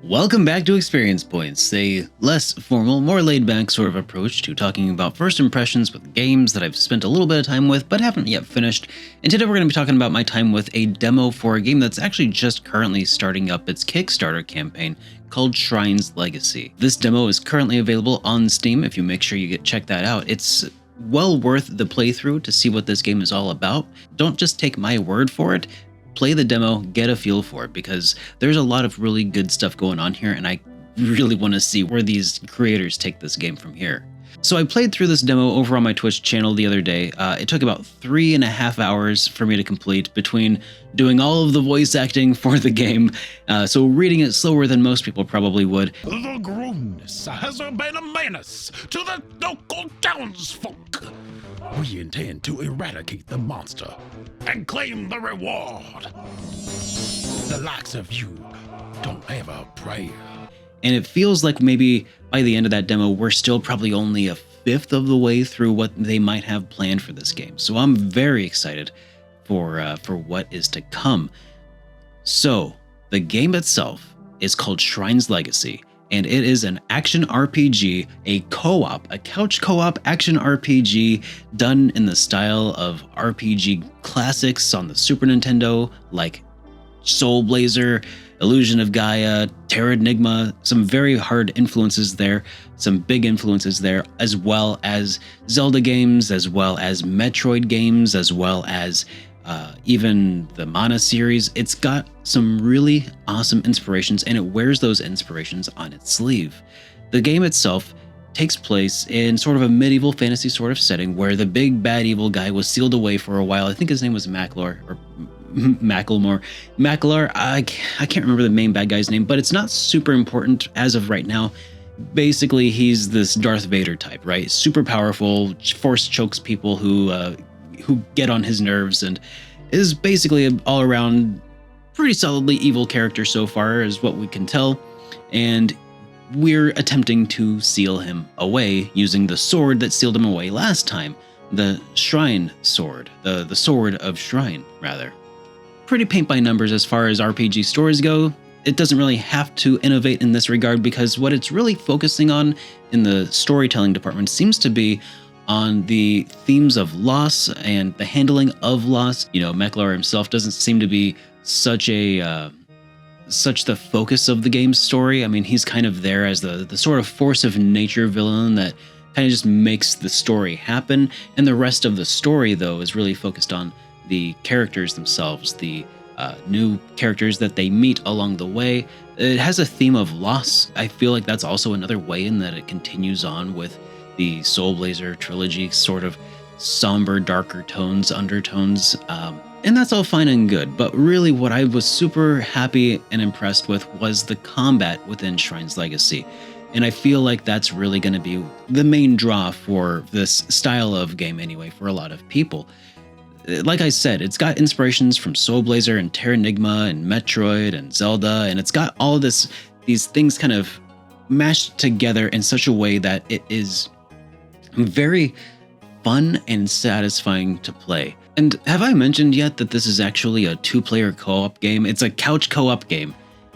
Welcome back to Experience Points, a less formal, more laid-back sort of approach to talking about first impressions with games that I've spent a little bit of time with but haven't yet finished. And today we're going to be talking about my time with a demo for a game that's actually just currently starting up its Kickstarter campaign called Shrine's Legacy. This demo is currently available on Steam if you make sure you check that out. It's well worth the playthrough to see what this game is all about. Don't just take my word for it. Play the demo, get a feel for it, because there's a lot of really good stuff going on here, and I really want to see where these creators take this game from here. So I played through this demo over on my Twitch channel the other day. It took about 3.5 hours for me to complete between doing all of the voice acting for the game, so reading it slower than most people probably would. The grooveness has been a menace to the local townsfolk. We intend to eradicate the monster and claim the reward. The likes of you don't have a prayer. And it feels like maybe by the end of that demo, we're still probably only a fifth of the way through what they might have planned for this game. So I'm very excited for what is to come. So the game itself is called Shrine's Legacy, and it is an action RPG, a couch co-op action RPG done in the style of RPG classics on the Super Nintendo, like Soul Blazer, Illusion of Gaia, Terranigma, some very hard influences there, some big influences there, as well as Zelda games, as well as Metroid games, as well as even the Mana series. It's got some really awesome inspirations, and it wears those inspirations on its sleeve. The game itself takes place in sort of a medieval fantasy sort of setting where the big bad evil guy was sealed away for a while. I think his name was Macklemore. I can't remember the main bad guy's name, but it's not super important as of right now. Basically, he's this Darth Vader type, right? Super powerful, force chokes people who get on his nerves, and is basically an all-around pretty solidly evil character so far, is what we can tell. And we're attempting to seal him away using the sword that sealed him away last time, the Shrine Sword, the Sword of Shrine, rather. Pretty paint by numbers as far as RPG stories go. It doesn't really have to innovate in this regard, because what it's really focusing on in the storytelling department seems to be on the themes of loss and the handling of loss. You know, Macklemore himself doesn't seem to be such the focus of the game's story. I mean, he's kind of there as the sort of force of nature villain that kind of just makes the story happen. And the rest of the story, though, is really focused on the characters themselves, the new characters that they meet along the way. It has a theme of loss. I feel like that's also another way in that it continues on with the Soul Blazer trilogy, sort of somber, darker tones, undertones, and that's all fine and good. But really what I was super happy and impressed with was the combat within Shrine's Legacy. And I feel like that's really going to be the main draw for this style of game anyway, for a lot of people. Like I said, it's got inspirations from Soul Blazer and Terranigma and Metroid and Zelda, and it's got all these things kind of mashed together in such a way that it is very fun and satisfying to play. And have I mentioned yet that this is actually a 2-player co-op game? It's a couch co-op game.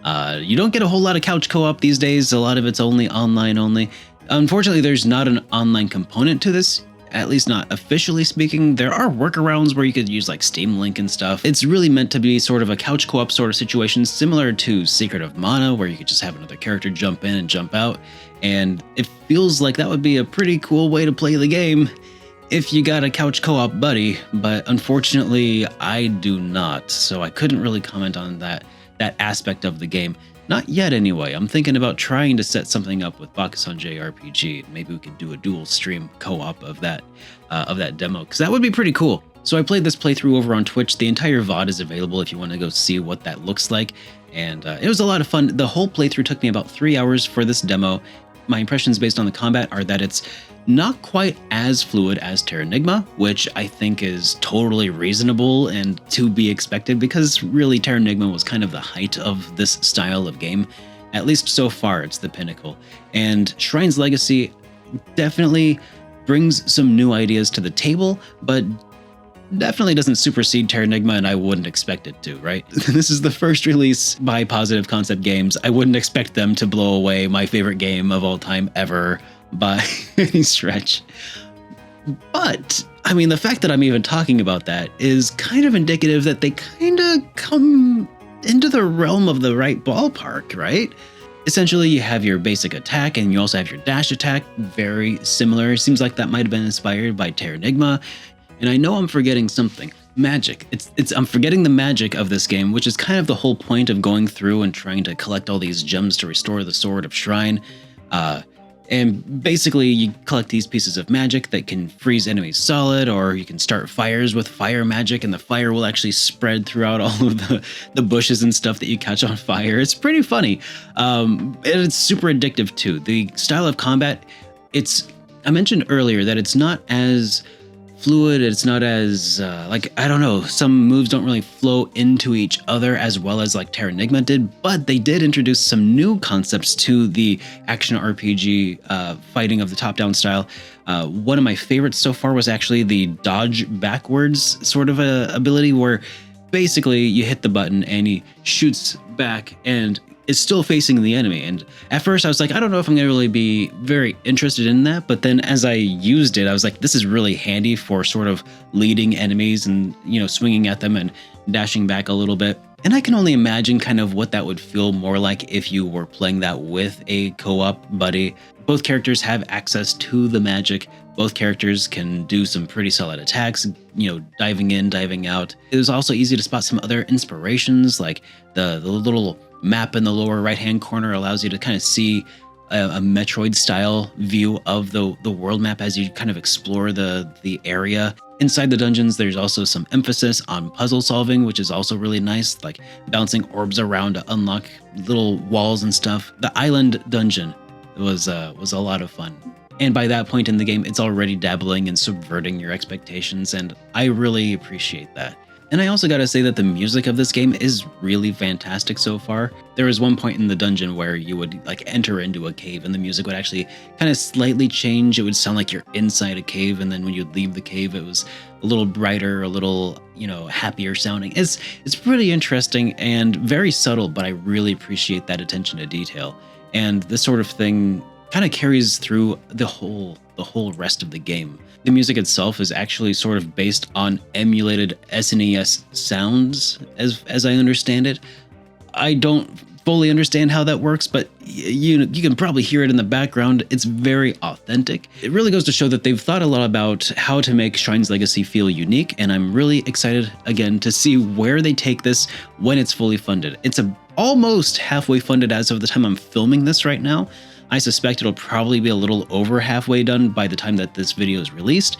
You don't get a whole lot of couch co-op these days. A lot of it's only online only. Unfortunately, there's not an online component to this, at least not officially speaking. There are workarounds where you could use like Steam Link and stuff. It's really meant to be sort of a couch co-op sort of situation, similar to Secret of Mana, where you could just have another character jump in and jump out. And it feels like that would be a pretty cool way to play the game if you got a couch co-op buddy, but unfortunately I do not, so I couldn't really comment on that aspect of the game. Not yet anyway. I'm thinking about trying to set something up with Bakusanjay RPG. Maybe we could do a dual stream co-op of that demo, because that would be pretty cool. So I played this playthrough over on Twitch. The entire VOD is available if you want to go see what that looks like, and it was a lot of fun. The whole playthrough took me about 3 hours for this demo. My impressions based on the combat are that it's not quite as fluid as Terranigma, which I think is totally reasonable and to be expected, because really Terranigma was kind of the height of this style of game. At least so far, it's the pinnacle. And Shrine's Legacy definitely brings some new ideas to the table, but definitely doesn't supersede Terranigma, and I wouldn't expect it to, right? This is the first release by Positive Concept Games. I wouldn't expect them to blow away my favorite game of all time ever by any stretch. But, I mean, the fact that I'm even talking about that is kind of indicative that they kind of come into the realm of the right ballpark, right? Essentially, you have your basic attack and you also have your dash attack, very similar. Seems like that might have been inspired by Terranigma. And I know I'm forgetting something. Magic. I'm forgetting the magic of this game, which is kind of the whole point of going through and trying to collect all these gems to restore the Sword of Shrine. And basically, you collect these pieces of magic that can freeze enemies solid, or you can start fires with fire magic, and the fire will actually spread throughout all of the bushes and stuff that you catch on fire. It's pretty funny. And it's super addictive too. The style of combat, I mentioned earlier that it's not as fluid, it's not as I don't know, some moves don't really flow into each other as well as like Terranigma did, but they did introduce some new concepts to the action RPG fighting of the top-down style. One of my favorites so far was actually the dodge backwards sort of a ability, where basically you hit the button and he shoots back and is still facing the enemy. And at first I was like, I don't know if I'm gonna really be very interested in that, but then as I used it, I was like, this is really handy for sort of leading enemies and, you know, swinging at them and dashing back a little bit. And I can only imagine kind of what that would feel more like if you were playing that with a co-op buddy. Both characters have access to the magic. Both characters can do some pretty solid attacks, you know, diving in, diving out. It was also easy to spot some other inspirations, like the little map in the lower right-hand corner allows you to kind of see a Metroid-style view of the world map as you kind of explore the area. Inside the dungeons, there's also some emphasis on puzzle solving, which is also really nice, like bouncing orbs around to unlock little walls and stuff. The island dungeon was a lot of fun. And by that point in the game, it's already dabbling and subverting your expectations, and I really appreciate that. And I also gotta say that the music of this game is really fantastic so far. There was one point in the dungeon where you would like enter into a cave and the music would actually kind of slightly change. It would sound like you're inside a cave, and then when you'd leave the cave, it was a little brighter, a little, you know, happier sounding. It's pretty interesting and very subtle, but I really appreciate that attention to detail. And this sort of thing kind of carries through the whole rest of the game. The music itself is actually sort of based on emulated SNES sounds, as I understand it. I don't fully understand how that works, but you can probably hear it in the background. It's very authentic. It really goes to show that they've thought a lot about how to make Shrine's Legacy feel unique, and I'm really excited again to see where they take this when it's fully funded. It's almost halfway funded as of the time I'm filming this right now. I suspect it'll probably be a little over halfway done by the time that this video is released.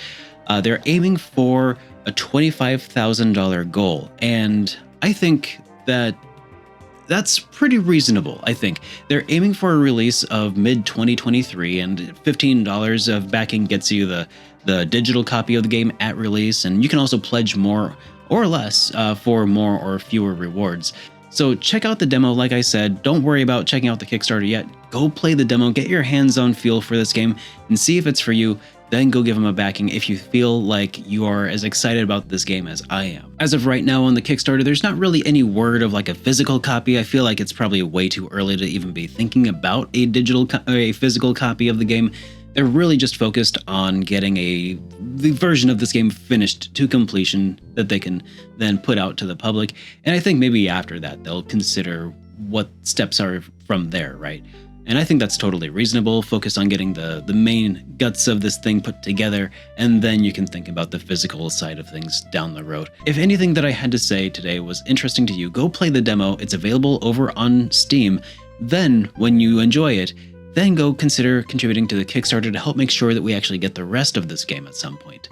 They're aiming for a $25,000 goal, and I think that's pretty reasonable. I think they're aiming for a release of mid-2023, and $15 of backing gets you the digital copy of the game at release, and you can also pledge more or less for more or fewer rewards. So check out the demo. Like I said, don't worry about checking out the Kickstarter yet. Go play the demo, get your hands-on feel for this game, and see if it's for you. Then go give them a backing if you feel like you are as excited about this game as I am. As of right now on the Kickstarter, there's not really any word of like a physical copy. I feel like it's probably way too early to even be thinking about a physical copy of the game. They're really just focused on getting the version of this game finished to completion that they can then put out to the public. And I think maybe after that, they'll consider what steps are from there, right? And I think that's totally reasonable. Focus on getting the main guts of this thing put together, and then you can think about the physical side of things down the road. If anything that I had to say today was interesting to you, go play the demo. It's available over on Steam. Then, when you enjoy it, then go consider contributing to the Kickstarter to help make sure that we actually get the rest of this game at some point.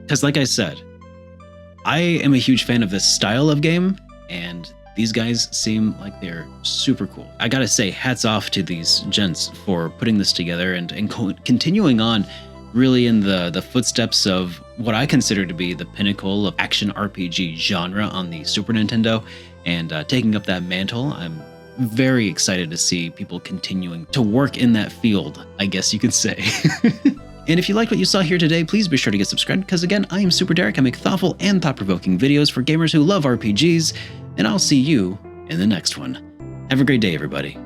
Because like I said, I am a huge fan of this style of game, and these guys seem like they're super cool. I gotta say, hats off to these gents for putting this together and continuing on really in the footsteps of what I consider to be the pinnacle of action RPG genre on the Super Nintendo, and taking up that mantle. I'm very excited to see people continuing to work in that field, I guess you could say. And if you like what you saw here today, please be sure to get subscribed, because again, I am SuperDerek. I make thoughtful and thought-provoking videos for gamers who love RPGs, and I'll see you in the next one. Have a great day, everybody.